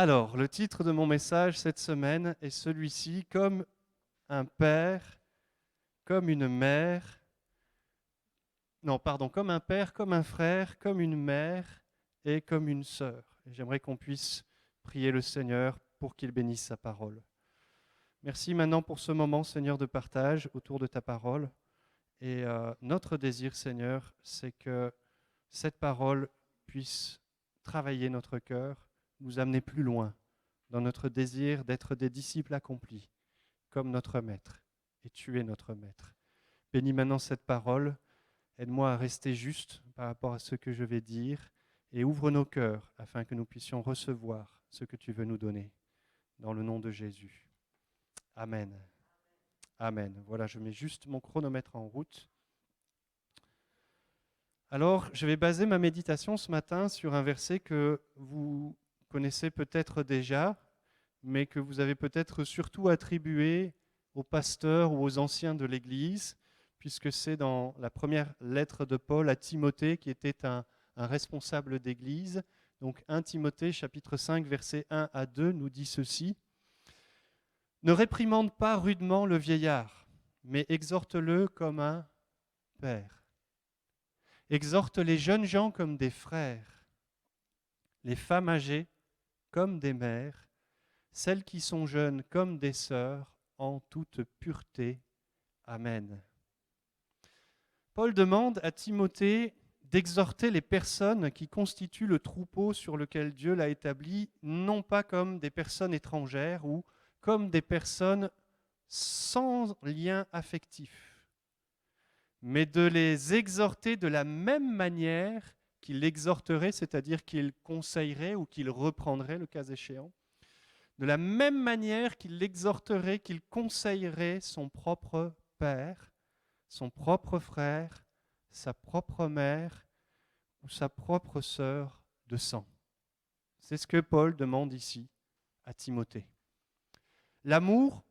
Alors, le titre de mon message cette semaine est celui-ci, comme un père, comme une mère, non, pardon, comme un père, comme un frère, comme une mère et comme une sœur. Et j'aimerais qu'on puisse prier le Seigneur pour qu'il bénisse sa parole. Merci maintenant pour ce moment, Seigneur, de partage autour de ta parole. Et notre désir, Seigneur, c'est que cette parole puisse travailler notre cœur, nous amener plus loin dans notre désir d'être des disciples accomplis, comme notre Maître. Et tu es notre Maître. Bénis maintenant cette parole. Aide-moi à rester juste par rapport à ce que je vais dire et ouvre nos cœurs afin que nous puissions recevoir ce que tu veux nous donner. Dans le nom de Jésus. Amen. Amen. Voilà, je mets juste mon chronomètre en route. Alors, je vais baser ma méditation ce matin sur un verset que vous connaissez peut-être déjà, mais que vous avez peut-être surtout attribué aux pasteurs ou aux anciens de l'Église, puisque c'est dans la première lettre de Paul à Timothée, qui était un responsable d'Église. Donc 1 Timothée chapitre 5, versets 1 à 2 nous dit ceci. « Ne réprimande pas rudement le vieillard, mais exhorte-le comme un père. Exhorte les jeunes gens comme des frères, les femmes âgées comme des mères, celles qui sont jeunes comme des sœurs, en toute pureté. Amen. » Paul demande à Timothée d'exhorter les personnes qui constituent le troupeau sur lequel Dieu l'a établi, non pas comme des personnes étrangères ou comme des personnes sans lien affectif, mais de les exhorter de la même manière qu'il l'exhorterait, c'est-à-dire qu'il conseillerait ou qu'il reprendrait le cas échéant, de la même manière qu'il l'exhorterait, qu'il conseillerait son propre père, son propre frère, sa propre mère ou sa propre sœur de sang. C'est ce que Paul demande ici à Timothée. L'amour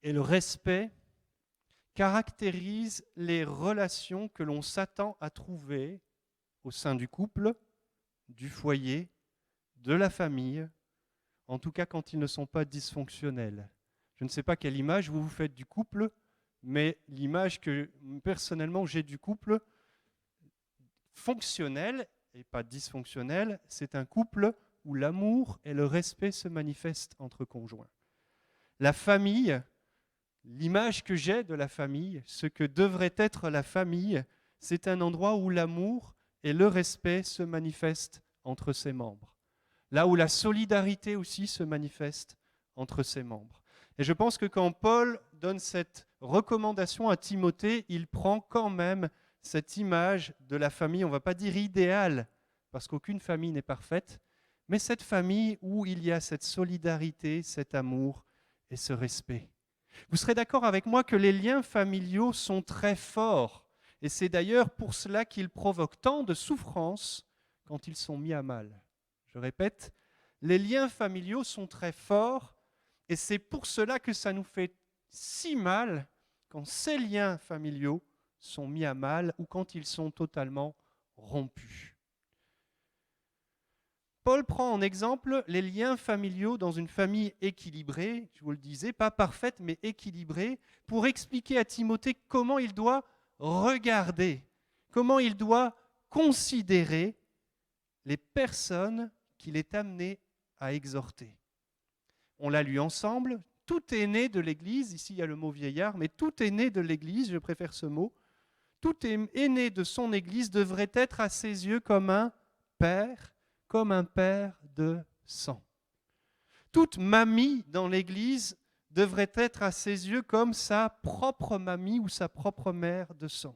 et le respect caractérisent les relations que l'on s'attend à trouver au sein du couple, du foyer, de la famille, en tout cas quand ils ne sont pas dysfonctionnels. Je ne sais pas quelle image vous vous faites du couple, mais l'image que personnellement j'ai du couple fonctionnel et pas dysfonctionnel, c'est un couple où l'amour et le respect se manifestent entre conjoints. La famille, l'image que j'ai de la famille, ce que devrait être la famille, c'est un endroit où l'amour et le respect se manifestent entre ses membres. Là où la solidarité aussi se manifeste entre ses membres. Et je pense que quand Paul donne cette recommandation à Timothée, il prend quand même cette image de la famille, on ne va pas dire idéale, parce qu'aucune famille n'est parfaite, mais cette famille où il y a cette solidarité, cet amour et ce respect. Vous serez d'accord avec moi que les liens familiaux sont très forts, et c'est d'ailleurs pour cela qu'ils provoquent tant de souffrance quand ils sont mis à mal. Je répète, les liens familiaux sont très forts et c'est pour cela que ça nous fait si mal quand ces liens familiaux sont mis à mal ou quand ils sont totalement rompus. Paul prend en exemple les liens familiaux dans une famille équilibrée, je vous le disais, pas parfaite mais équilibrée, pour expliquer à Timothée comment il doit regarder, comment il doit considérer les personnes qu'il est amené à exhorter. On l'a lu ensemble, tout est né de l'Église, ici il y a le mot vieillard, mais tout est né de l'Église, je préfère ce mot, tout est né de son Église devrait être à ses yeux comme un père de sang. Toute mamie dans l'Église devrait être à ses yeux comme sa propre mamie ou sa propre mère de sang.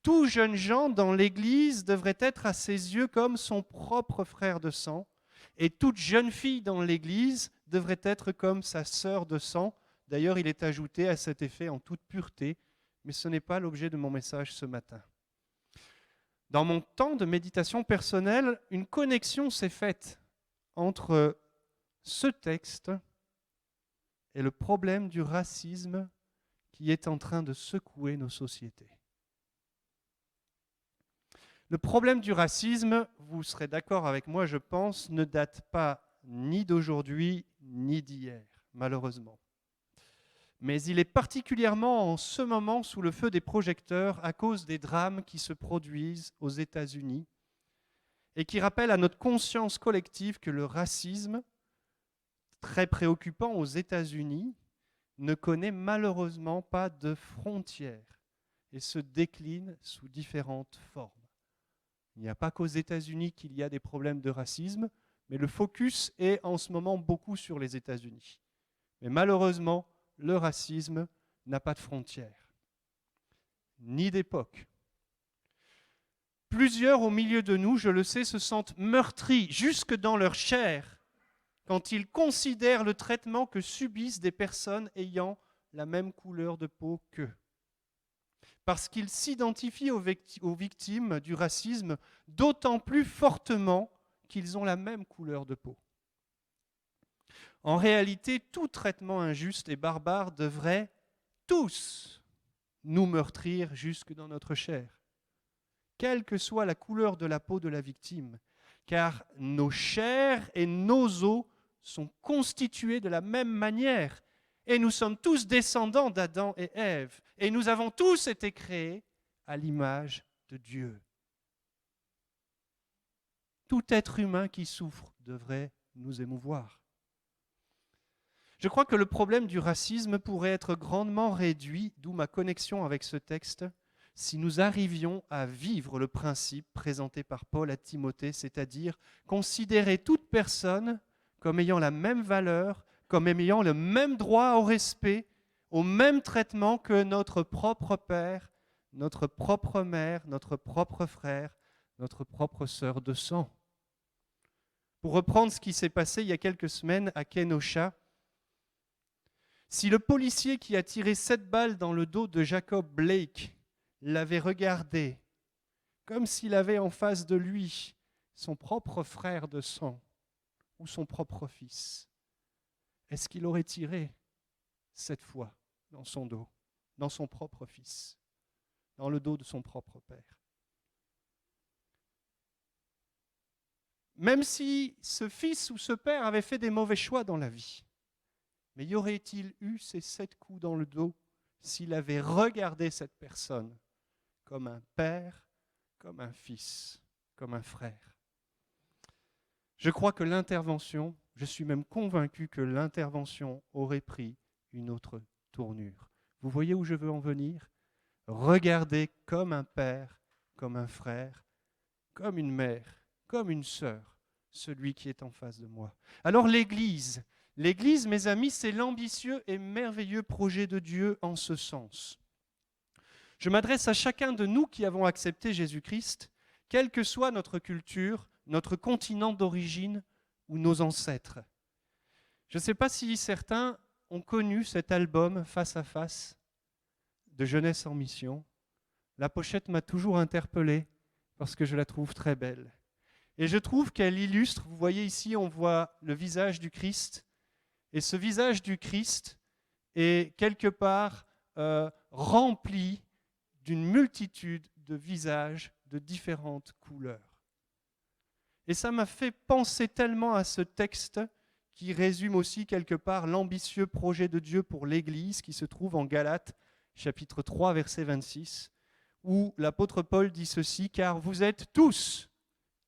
Tout jeune Jean dans l'Église devrait être à ses yeux comme son propre frère de sang, et toute jeune fille dans l'Église devrait être comme sa sœur de sang. D'ailleurs, il est ajouté à cet effet en toute pureté, mais ce n'est pas l'objet de mon message ce matin. Dans mon temps de méditation personnelle, une connexion s'est faite entre ce texte et le problème du racisme qui est en train de secouer nos sociétés. Le problème du racisme, vous serez d'accord avec moi, je pense, ne date pas ni d'aujourd'hui, ni d'hier, malheureusement. Mais il est particulièrement en ce moment sous le feu des projecteurs à cause des drames qui se produisent aux États-Unis et qui rappellent à notre conscience collective que le racisme, très préoccupant aux États-Unis, ne connaît malheureusement pas de frontières et se décline sous différentes formes. Il n'y a pas qu'aux États-Unis qu'il y a des problèmes de racisme, mais le focus est en ce moment beaucoup sur les États-Unis. Mais malheureusement, le racisme n'a pas de frontières, ni d'époque. Plusieurs au milieu de nous, je le sais, se sentent meurtris jusque dans leur chair quand ils considèrent le traitement que subissent des personnes ayant la même couleur de peau qu'eux. Parce qu'ils s'identifient aux victimes du racisme d'autant plus fortement qu'ils ont la même couleur de peau. En réalité, tout traitement injuste et barbare devrait tous nous meurtrir jusque dans notre chair, quelle que soit la couleur de la peau de la victime, car nos chairs et nos os sont constitués de la même manière. Et nous sommes tous descendants d'Adam et Ève. Et nous avons tous été créés à l'image de Dieu. Tout être humain qui souffre devrait nous émouvoir. Je crois que le problème du racisme pourrait être grandement réduit, d'où ma connexion avec ce texte, si nous arrivions à vivre le principe présenté par Paul à Timothée, c'est-à-dire considérer toute personne comme ayant la même valeur, comme ayant le même droit au respect, au même traitement que notre propre père, notre propre mère, notre propre frère, notre propre sœur de sang. Pour reprendre ce qui s'est passé il y a quelques semaines à Kenosha, si le policier qui a tiré 7 balles dans le dos de Jacob Blake l'avait regardé comme s'il avait en face de lui son propre frère de sang ou son propre fils, est-ce qu'il aurait tiré 7 fois dans son dos, dans son propre fils, dans le dos de son propre père? Même si ce fils ou ce père avait fait des mauvais choix dans la vie, mais y aurait-il eu ces 7 coups dans le dos s'il avait regardé cette personne comme un père, comme un fils, comme un frère? Je crois que l'intervention, je suis même convaincu que l'intervention aurait pris une autre tournure. Vous voyez où je veux en venir? Regarder comme un père, comme un frère, comme une mère, comme une sœur, celui qui est en face de moi. Alors l'Église, mes amis, c'est l'ambitieux et merveilleux projet de Dieu en ce sens. Je m'adresse à chacun de nous qui avons accepté Jésus-Christ, quelle que soit notre culture, notre continent d'origine ou nos ancêtres. Je ne sais pas si certains ont connu cet album Face à Face de Jeunesse en Mission. La pochette m'a toujours interpellé parce que je la trouve très belle. Et je trouve qu'elle illustre, vous voyez ici, on voit le visage du Christ, et ce visage du Christ est quelque part rempli d'une multitude de visages de différentes couleurs. Et ça m'a fait penser tellement à ce texte qui résume aussi quelque part l'ambitieux projet de Dieu pour l'Église qui se trouve en Galates, chapitre 3, verset 26, où l'apôtre Paul dit ceci: « Car vous êtes tous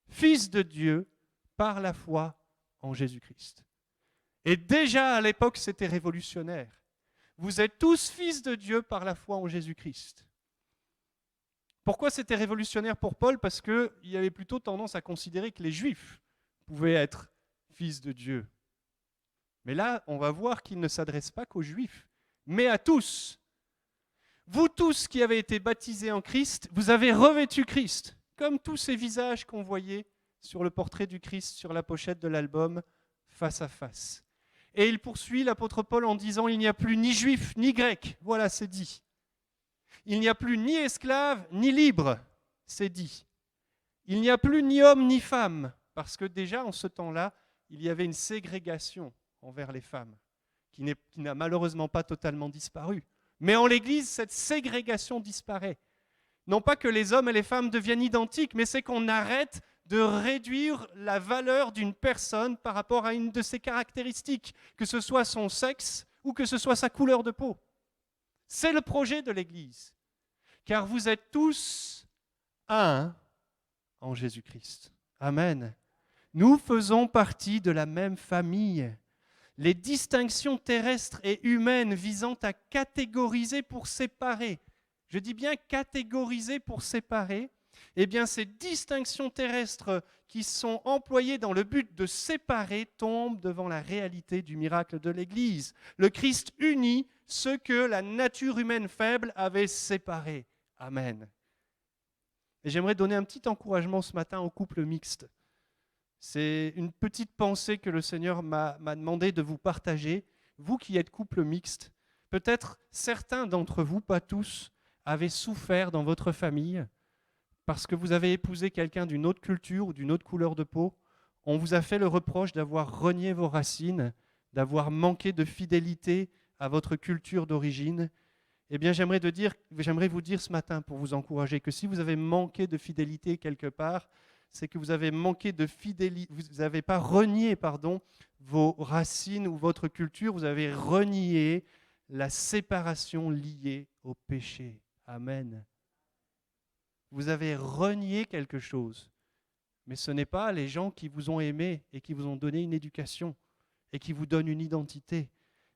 fils de Dieu par la foi en Jésus-Christ. » Et déjà à l'époque, c'était révolutionnaire. Vous êtes tous fils de Dieu par la foi en Jésus-Christ. Pourquoi c'était révolutionnaire pour Paul? Parce qu'il y avait plutôt tendance à considérer que les Juifs pouvaient être fils de Dieu. Mais là, on va voir qu'il ne s'adresse pas qu'aux Juifs, mais à tous. Vous tous qui avez été baptisés en Christ, vous avez revêtu Christ, comme tous ces visages qu'on voyait sur le portrait du Christ sur la pochette de l'album Face à Face. Et il poursuit l'apôtre Paul en disant: il n'y a plus ni juif ni grec, voilà, c'est dit. Il n'y a plus ni esclave ni libre, c'est dit. Il n'y a plus ni homme ni femme, parce que déjà en ce temps-là, il y avait une ségrégation envers les femmes, qui n'a malheureusement pas totalement disparu. Mais en l'Église, cette ségrégation disparaît. Non pas que les hommes et les femmes deviennent identiques, mais c'est qu'on arrête de réduire la valeur d'une personne par rapport à une de ses caractéristiques, que ce soit son sexe ou que ce soit sa couleur de peau. C'est le projet de l'Église, car vous êtes tous un en Jésus-Christ. Amen. Nous faisons partie de la même famille. Les distinctions terrestres et humaines visant à catégoriser pour séparer, je dis bien catégoriser pour séparer, eh bien ces distinctions terrestres qui sont employées dans le but de séparer tombent devant la réalité du miracle de l'Église. Le Christ unit ce que la nature humaine faible avait séparé. Amen. Et j'aimerais donner un petit encouragement ce matin aux couples mixtes. C'est une petite pensée que le Seigneur m'a demandé de vous partager. Vous qui êtes couple mixte, peut-être certains d'entre vous, pas tous, avez souffert dans votre famille parce que vous avez épousé quelqu'un d'une autre culture ou d'une autre couleur de peau. On vous a fait le reproche d'avoir renié vos racines, d'avoir manqué de fidélité à votre culture d'origine. Eh bien, j'aimerais vous dire ce matin, pour vous encourager, que si vous avez manqué de fidélité quelque part, c'est que vous avez manqué de fidélité, vous n'avez pas renié, vos racines ou votre culture, vous avez renié la séparation liée au péché. Amen. Vous avez renié quelque chose, mais ce n'est pas les gens qui vous ont aimé et qui vous ont donné une éducation et qui vous donnent une identité,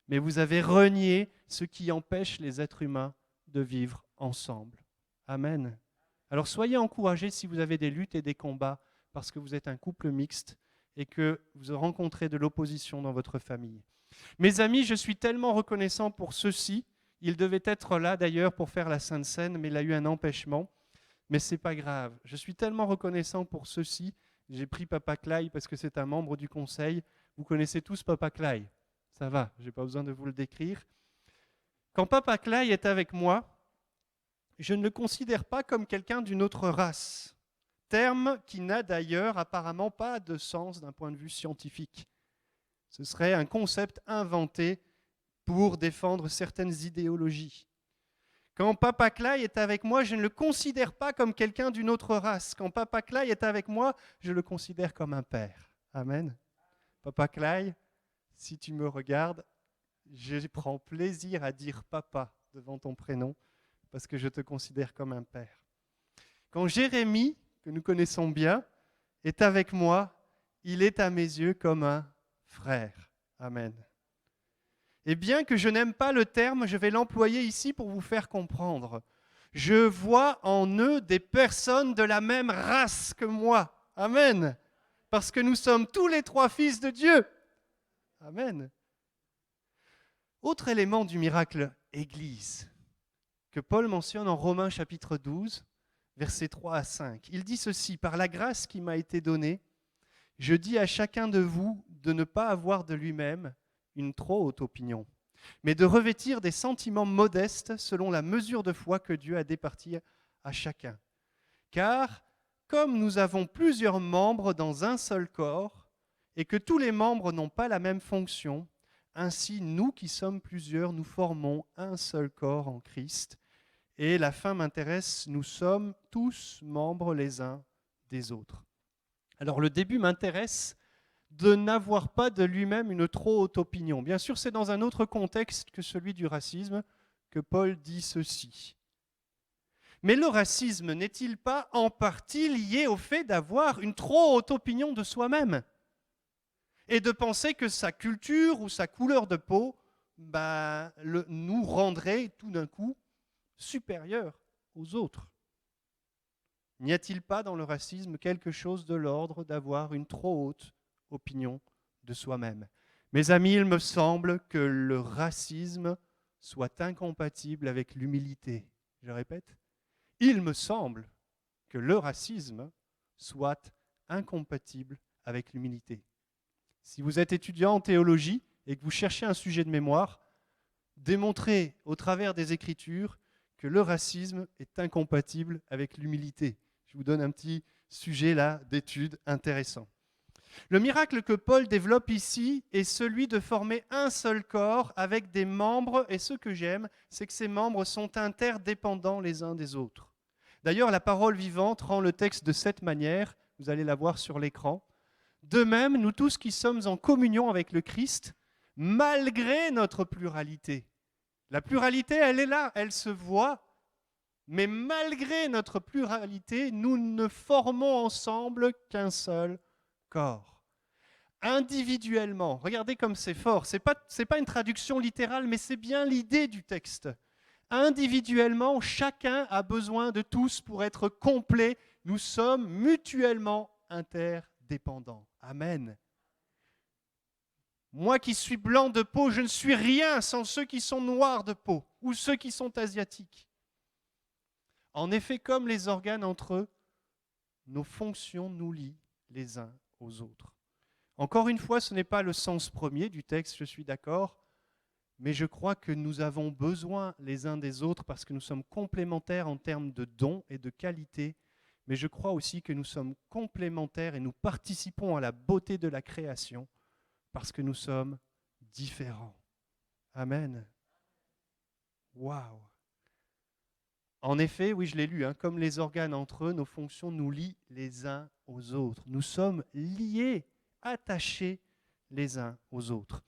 mais vous avez renié ce qui empêche les êtres humains de vivre ensemble. Amen. Alors soyez encouragés si vous avez des luttes et des combats parce que vous êtes un couple mixte et que vous rencontrez de l'opposition dans votre famille. Mes amis, je suis tellement reconnaissant pour ceci. Il devait être là d'ailleurs pour faire la Sainte Seine, mais il a eu un empêchement. Mais ce n'est pas grave. Je suis tellement reconnaissant pour ceci. J'ai pris Papa Clay parce que c'est un membre du conseil. Vous connaissez tous Papa Clay. Ça va, je n'ai pas besoin de vous le décrire. Quand Papa Clay est avec moi, je ne le considère pas comme quelqu'un d'une autre race, terme qui n'a d'ailleurs apparemment pas de sens d'un point de vue scientifique. Ce serait un concept inventé pour défendre certaines idéologies. Quand Papa Clay est avec moi, je ne le considère pas comme quelqu'un d'une autre race. Quand Papa Clay est avec moi, je le considère comme un père. Amen. Papa Clay, si tu me regardes, je prends plaisir à dire papa devant ton prénom, parce que je te considère comme un père. Quand Jérémie, que nous connaissons bien, est avec moi, il est à mes yeux comme un frère. Amen. Et bien que je n'aime pas le terme, je vais l'employer ici pour vous faire comprendre. Je vois en eux des personnes de la même race que moi. Amen. Parce que nous sommes tous les trois fils de Dieu. Amen. Autre élément du miracle Église que Paul mentionne en Romains chapitre 12, versets 3 à 5. Il dit ceci: « Par la grâce qui m'a été donnée, je dis à chacun de vous de ne pas avoir de lui-même une trop haute opinion, mais de revêtir des sentiments modestes selon la mesure de foi que Dieu a départie à chacun. Car comme nous avons plusieurs membres dans un seul corps, et que tous les membres n'ont pas la même fonction, ainsi nous qui sommes plusieurs, nous formons un seul corps en Christ. Et la fin m'intéresse, nous sommes tous membres les uns des autres. » Alors le début m'intéresse, de n'avoir pas de lui-même une trop haute opinion. Bien sûr, c'est dans un autre contexte que celui du racisme que Paul dit ceci. Mais le racisme n'est-il pas en partie lié au fait d'avoir une trop haute opinion de soi-même et de penser que sa culture ou sa couleur de peau nous rendrait tout d'un coup supérieurs aux autres? N'y a-t-il pas dans le racisme quelque chose de l'ordre d'avoir une trop haute opinion de soi-même? Mes amis, il me semble que le racisme soit incompatible avec l'humilité. Je répète, il me semble que le racisme soit incompatible avec l'humilité. Si vous êtes étudiant en théologie et que vous cherchez un sujet de mémoire, démontrez au travers des Écritures que le racisme est incompatible avec l'humilité. Je vous donne un petit sujet là d'étude intéressant. Le miracle que Paul développe ici est celui de former un seul corps avec des membres, et ce que j'aime, c'est que ces membres sont interdépendants les uns des autres. D'ailleurs, la parole vivante rend le texte de cette manière, vous allez la voir sur l'écran. De même, nous tous qui sommes en communion avec le Christ, malgré notre pluralité. La pluralité, elle est là, elle se voit, mais malgré notre pluralité, nous ne formons ensemble qu'un seul corps. Individuellement, regardez comme c'est fort, ce n'est pas une traduction littérale, mais c'est bien l'idée du texte. Individuellement, chacun a besoin de tous pour être complet. Nous sommes mutuellement interdépendants. Amen. Moi qui suis blanc de peau, je ne suis rien sans ceux qui sont noirs de peau ou ceux qui sont asiatiques. En effet, comme les organes entre eux, nos fonctions nous lient les uns aux autres. Encore une fois, ce n'est pas le sens premier du texte, je suis d'accord, mais je crois que nous avons besoin les uns des autres parce que nous sommes complémentaires en termes de dons et de qualité, mais je crois aussi que nous sommes complémentaires et nous participons à la beauté de la création parce que nous sommes différents. Amen. Waouh! En effet, oui, je l'ai lu, comme les organes entre eux, nos fonctions nous lient les uns aux autres. Nous sommes liés, attachés les uns aux autres.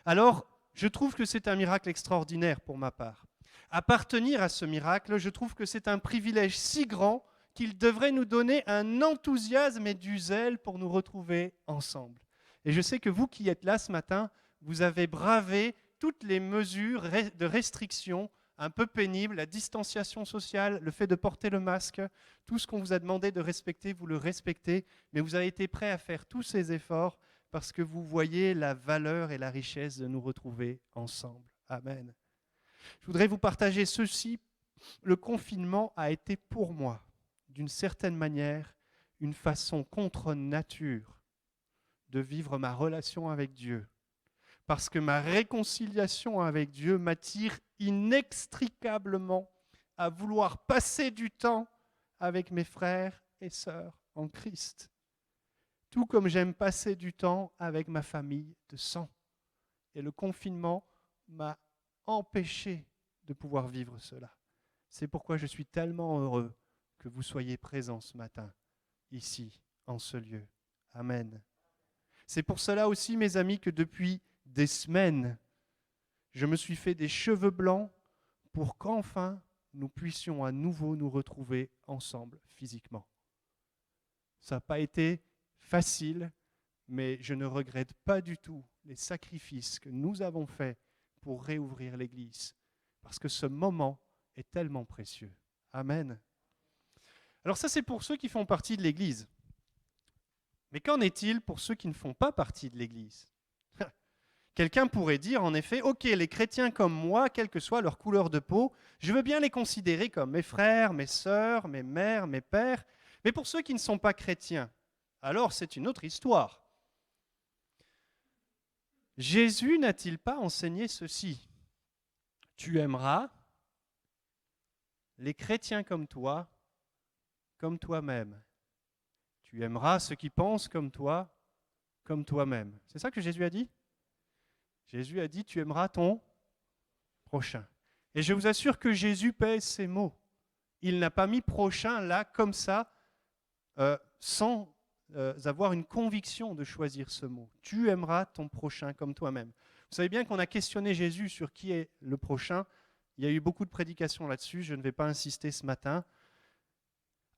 Alors, je trouve que c'est un miracle extraordinaire pour ma part. Appartenir à ce miracle, je trouve que c'est un privilège si grand qu'il devrait nous donner un enthousiasme et du zèle pour nous retrouver ensemble. Et je sais que vous qui êtes là ce matin, vous avez bravé toutes les mesures de restriction un peu pénibles, la distanciation sociale, le fait de porter le masque, tout ce qu'on vous a demandé de respecter, vous le respectez, mais vous avez été prêts à faire tous ces efforts parce que vous voyez la valeur et la richesse de nous retrouver ensemble. Amen. Je voudrais vous partager ceci. Le confinement a été pour moi, d'une certaine manière, une façon contre nature de vivre ma relation avec Dieu. Parce que ma réconciliation avec Dieu m'attire inextricablement à vouloir passer du temps avec mes frères et sœurs en Christ. Tout comme j'aime passer du temps avec ma famille de sang. Et le confinement m'a empêché de pouvoir vivre cela. C'est pourquoi je suis tellement heureux que vous soyez présents ce matin, ici, en ce lieu. Amen. C'est pour cela aussi, mes amis, que depuis des semaines, je me suis fait des cheveux blancs pour qu'enfin nous puissions à nouveau nous retrouver ensemble physiquement. Ça n'a pas été facile, mais je ne regrette pas du tout les sacrifices que nous avons faits pour réouvrir l'Église, parce que ce moment est tellement précieux. Amen. Alors ça, c'est pour ceux qui font partie de l'Église. Mais qu'en est-il pour ceux qui ne font pas partie de l'Église ? Quelqu'un pourrait dire, en effet, ok, les chrétiens comme moi, quelle que soit leur couleur de peau, je veux bien les considérer comme mes frères, mes sœurs, mes mères, mes pères, mais pour ceux qui ne sont pas chrétiens, alors c'est une autre histoire. Jésus n'a-t-il pas enseigné ceci ? Tu aimeras les chrétiens comme toi, comme toi-même. Tu aimeras ceux qui pensent comme toi, comme toi-même. C'est ça que Jésus a dit ? Jésus a dit, tu aimeras ton prochain. Et je vous assure que Jésus pèse ses mots. Il n'a pas mis prochain là, comme ça, sans avoir une conviction de choisir ce mot. Tu aimeras ton prochain comme toi-même. Vous savez bien qu'on a questionné Jésus sur qui est le prochain. Il y a eu beaucoup de prédications là-dessus, je ne vais pas insister ce matin.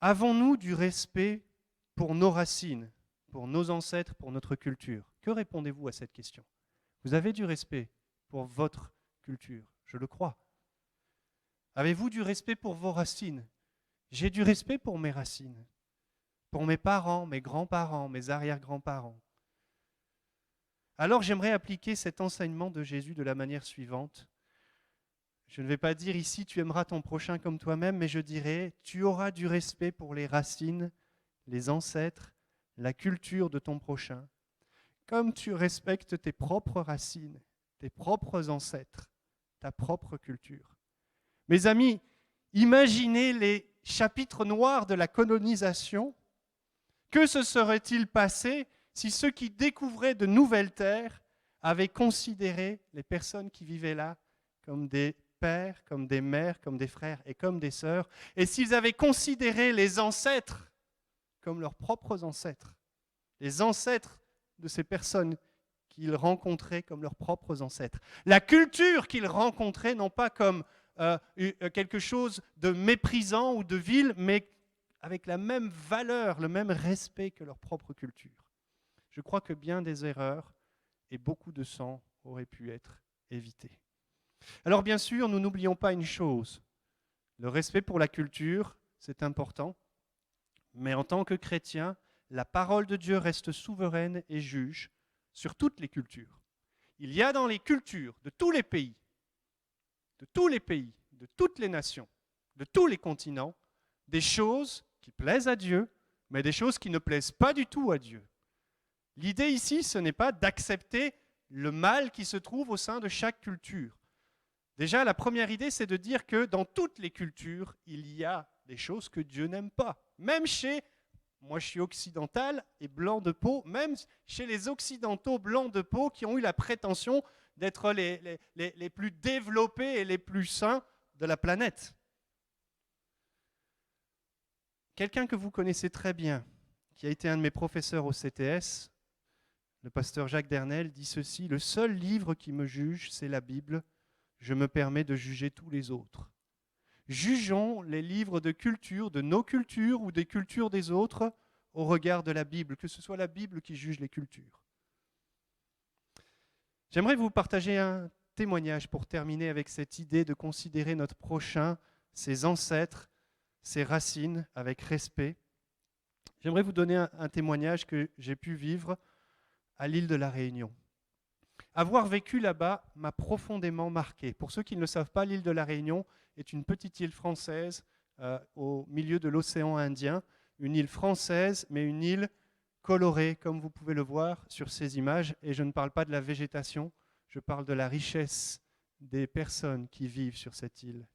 Avons-nous du respect pour nos racines, pour nos ancêtres, pour notre culture ? Que répondez-vous à cette question ? Vous avez du respect pour votre culture, je le crois. Avez-vous du respect pour vos racines ? J'ai du respect pour mes racines, pour mes parents, mes grands-parents, mes arrière-grands-parents. Alors j'aimerais appliquer cet enseignement de Jésus de la manière suivante. Je ne vais pas dire ici tu aimeras ton prochain comme toi-même, mais je dirais tu auras du respect pour les racines, les ancêtres, la culture de ton prochain. Comme tu respectes tes propres racines, tes propres ancêtres, ta propre culture. Mes amis, imaginez les chapitres noirs de la colonisation. Que se serait-il passé si ceux qui découvraient de nouvelles terres avaient considéré les personnes qui vivaient là comme des pères, comme des mères, comme des frères et comme des sœurs, et s'ils avaient considéré les ancêtres comme leurs propres ancêtres. Les ancêtres de ces personnes qu'ils rencontraient comme leurs propres ancêtres. La culture qu'ils rencontraient, non pas comme quelque chose de méprisant ou de vil, mais avec la même valeur, le même respect que leur propre culture. Je crois que bien des erreurs et beaucoup de sang auraient pu être évités. Alors bien sûr, nous n'oublions pas une chose. Le respect pour la culture, c'est important, mais en tant que chrétien, la parole de Dieu reste souveraine et juge sur toutes les cultures. Il y a dans les cultures de tous les pays, de toutes les nations, de tous les continents, des choses qui plaisent à Dieu, mais des choses qui ne plaisent pas du tout à Dieu. L'idée ici, ce n'est pas d'accepter le mal qui se trouve au sein de chaque culture. Déjà, la première idée, c'est de dire que dans toutes les cultures, il y a des choses que Dieu n'aime pas. Même chez, moi je suis occidental et blanc de peau, même chez les occidentaux blancs de peau qui ont eu la prétention d'être les plus développés et les plus sains de la planète. Quelqu'un que vous connaissez très bien, qui a été un de mes professeurs au CTS, le pasteur Jacques Dernel, dit ceci: « Le seul livre qui me juge, c'est la Bible. Je me permets de juger tous les autres. » Jugeons les livres de culture, de nos cultures ou des cultures des autres, au regard de la Bible, que ce soit la Bible qui juge les cultures. J'aimerais vous partager un témoignage pour terminer avec cette idée de considérer notre prochain, ses ancêtres, ses racines avec respect. J'aimerais vous donner un témoignage que j'ai pu vivre à l'île de la Réunion. Avoir vécu là-bas m'a profondément marqué. Pour ceux qui ne le savent pas, l'île de la Réunion est une petite île française au milieu de l'océan Indien. Une île française, mais une île colorée, comme vous pouvez le voir sur ces images. Et je ne parle pas de la végétation, je parle de la richesse des personnes qui vivent sur cette île.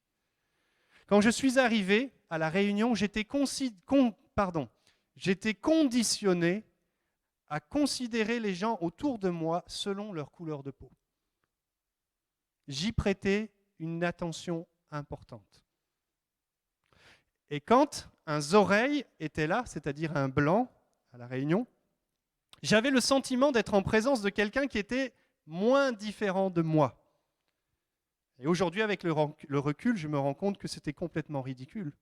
Quand je suis arrivé à la Réunion, j'étais conditionné à considérer les gens autour de moi selon leur couleur de peau. J'y prêtais une attention importante. Et quand un Zoreille était là, c'est-à-dire un blanc à la Réunion, j'avais le sentiment d'être en présence de quelqu'un qui était moins différent de moi. Et aujourd'hui, avec le recul, je me rends compte que c'était complètement ridicule.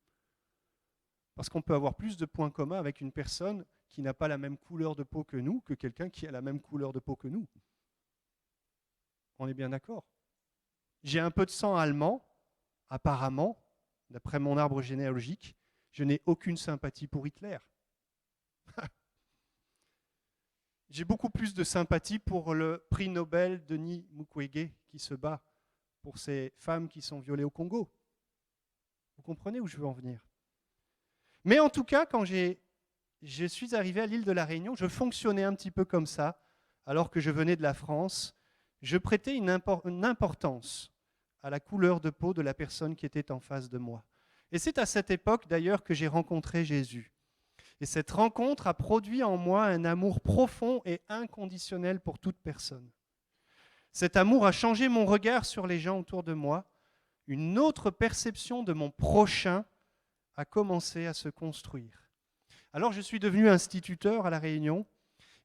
Parce qu'on peut avoir plus de points communs avec une personne qui n'a pas la même couleur de peau que nous, que quelqu'un qui a la même couleur de peau que nous. On est bien d'accord. J'ai un peu de sang allemand, apparemment, d'après mon arbre généalogique. Je n'ai aucune sympathie pour Hitler. J'ai beaucoup plus de sympathie pour le prix Nobel Denis Mukwege qui se bat pour ces femmes qui sont violées au Congo. Vous comprenez où je veux en venir? Mais en tout cas, quand je suis arrivé à l'île de la Réunion, je fonctionnais un petit peu comme ça, alors que je venais de la France. Je prêtais une importance à la couleur de peau de la personne qui était en face de moi. Et c'est à cette époque d'ailleurs que j'ai rencontré Jésus. Et cette rencontre a produit en moi un amour profond et inconditionnel pour toute personne. Cet amour a changé mon regard sur les gens autour de moi. Une autre perception de mon prochain a commencé à se construire. Alors je suis devenu instituteur à La Réunion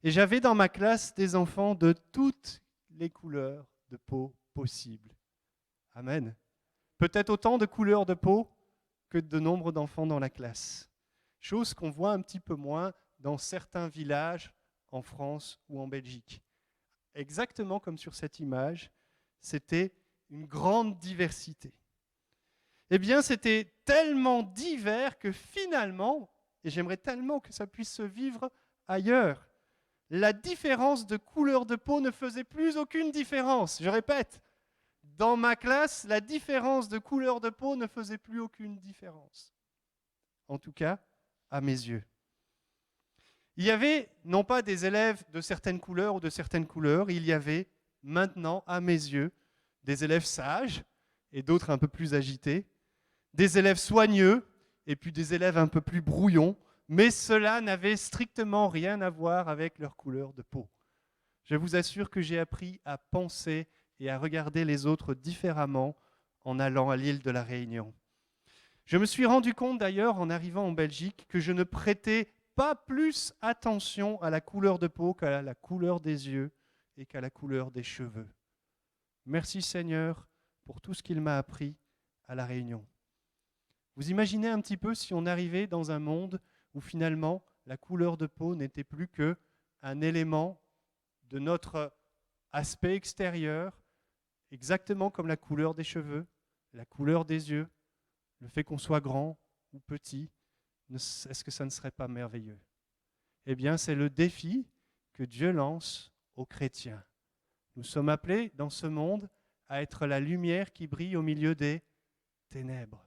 et j'avais dans ma classe des enfants de toutes les couleurs de peau possibles. Amen. Peut-être autant de couleurs de peau que de nombre d'enfants dans la classe. Chose qu'on voit un petit peu moins dans certains villages en France ou en Belgique. Exactement comme sur cette image, c'était une grande diversité. Eh bien, c'était tellement divers que finalement, et j'aimerais tellement que ça puisse se vivre ailleurs, la différence de couleur de peau ne faisait plus aucune différence. Je répète, dans ma classe, la différence de couleur de peau ne faisait plus aucune différence. En tout cas, à mes yeux. Il y avait non pas des élèves de certaines couleurs ou de certaines couleurs, il y avait maintenant, à mes yeux, des élèves sages et d'autres un peu plus agités, des élèves soigneux et puis des élèves un peu plus brouillons, mais cela n'avait strictement rien à voir avec leur couleur de peau. Je vous assure que j'ai appris à penser et à regarder les autres différemment en allant à l'île de la Réunion. Je me suis rendu compte d'ailleurs en arrivant en Belgique que je ne prêtais pas plus attention à la couleur de peau qu'à la couleur des yeux et qu'à la couleur des cheveux. Merci Seigneur pour tout ce qu'il m'a appris à La Réunion. Vous imaginez un petit peu si on arrivait dans un monde où finalement la couleur de peau n'était plus qu'un élément de notre aspect extérieur, exactement comme la couleur des cheveux, la couleur des yeux, le fait qu'on soit grand ou petit, est-ce que ça ne serait pas merveilleux? Eh bien, c'est le défi que Dieu lance aux chrétiens. Nous sommes appelés dans ce monde à être la lumière qui brille au milieu des ténèbres.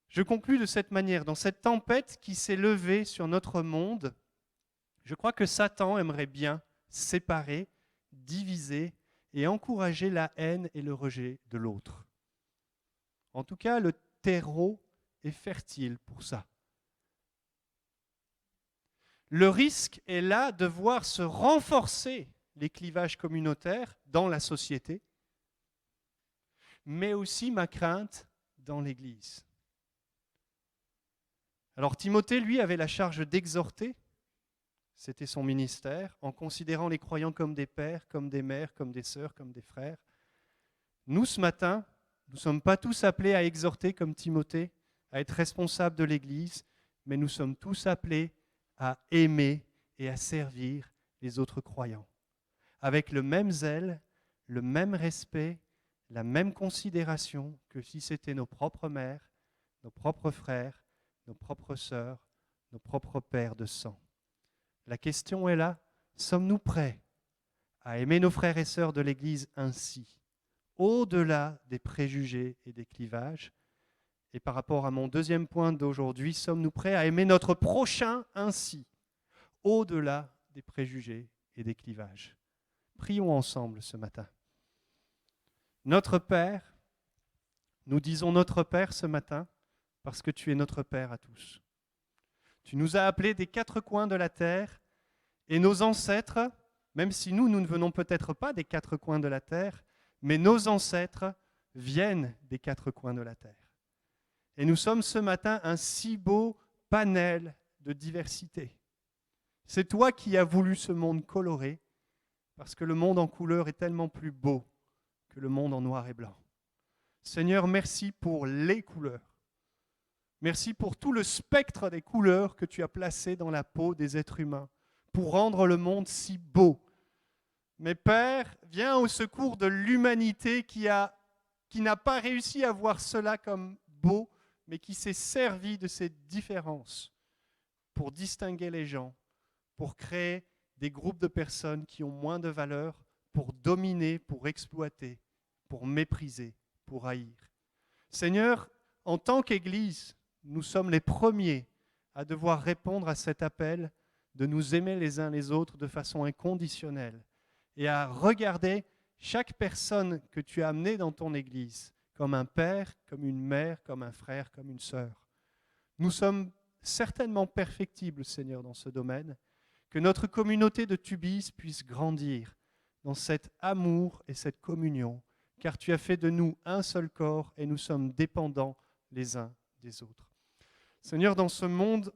Je conclus de cette manière. Dans cette tempête qui s'est levée sur notre monde, je crois que Satan aimerait bien séparer, diviser et encourager la haine et le rejet de l'autre. En tout cas, le terreau est fertile pour ça. Le risque est là de voir se renforcer les clivages communautaires dans la société, mais aussi ma crainte dans l'Église. Alors Timothée, lui, avait la charge d'exhorter, c'était son ministère, en considérant les croyants comme des pères, comme des mères, comme des sœurs, comme des frères. Nous, ce matin, nous ne sommes pas tous appelés à exhorter comme Timothée, à être responsables de l'Église, mais nous sommes tous appelés à aimer et à servir les autres croyants, avec le même zèle, le même respect, la même considération que si c'était nos propres mères, nos propres frères, nos propres sœurs, nos propres pères de sang. La question est là, sommes-nous prêts à aimer nos frères et sœurs de l'Église ainsi, au-delà des préjugés et des clivages? Et par rapport à mon deuxième point d'aujourd'hui, sommes-nous prêts à aimer notre prochain ainsi, au-delà des préjugés et des clivages? Prions ensemble ce matin. Notre Père, nous disons notre Père ce matin parce que tu es notre Père à tous. Tu nous as appelés des quatre coins de la terre et nos ancêtres, même si nous ne venons peut-être pas des quatre coins de la terre, mais nos ancêtres viennent des quatre coins de la terre. Et nous sommes ce matin un si beau panel de diversité. C'est toi qui as voulu ce monde coloré, parce que le monde en couleur est tellement plus beau que le monde en noir et blanc. Seigneur, merci pour les couleurs. Merci pour tout le spectre des couleurs que tu as placé dans la peau des êtres humains pour rendre le monde si beau. Mais Père, viens au secours de l'humanité qui n'a pas réussi à voir cela comme beau, mais qui s'est servi de ces différences pour distinguer les gens, pour créer des groupes de personnes qui ont moins de valeur, pour dominer, pour exploiter, pour mépriser, pour haïr. Seigneur, en tant qu'Église, nous sommes les premiers à devoir répondre à cet appel de nous aimer les uns les autres de façon inconditionnelle et à regarder chaque personne que tu as amenée dans ton Église comme un père, comme une mère, comme un frère, comme une sœur. Nous sommes certainement perfectibles, Seigneur, dans ce domaine, que notre communauté de Tubize puisse grandir dans cet amour et cette communion, car tu as fait de nous un seul corps et nous sommes dépendants les uns des autres. Seigneur, dans ce monde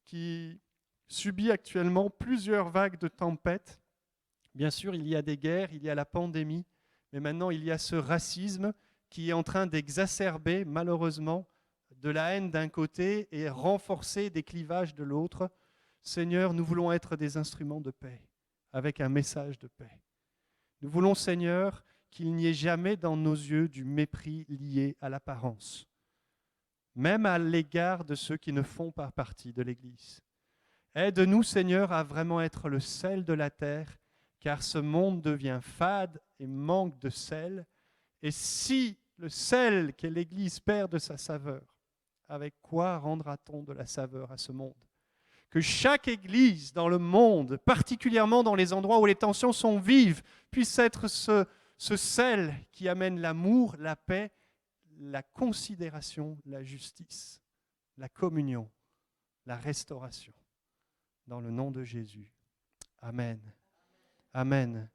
qui subit actuellement plusieurs vagues de tempêtes, bien sûr, il y a des guerres, il y a la pandémie, mais maintenant il y a ce racisme qui est en train d'exacerber, malheureusement, de la haine d'un côté et renforcer des clivages de l'autre. Seigneur, nous voulons être des instruments de paix, avec un message de paix. Nous voulons, Seigneur, qu'il n'y ait jamais dans nos yeux du mépris lié à l'apparence, même à l'égard de ceux qui ne font pas partie de l'Église. Aide-nous, Seigneur, à vraiment être le sel de la terre, car ce monde devient fade et manque de sel. Et si le sel qu'est l'Église perd de sa saveur, avec quoi rendra-t-on de la saveur à ce monde? Que chaque Église dans le monde, particulièrement dans les endroits où les tensions sont vives, puisse être ce sel qui amène l'amour, la paix, la considération, la justice, la communion, la restauration. Dans le nom de Jésus. Amen. Amen.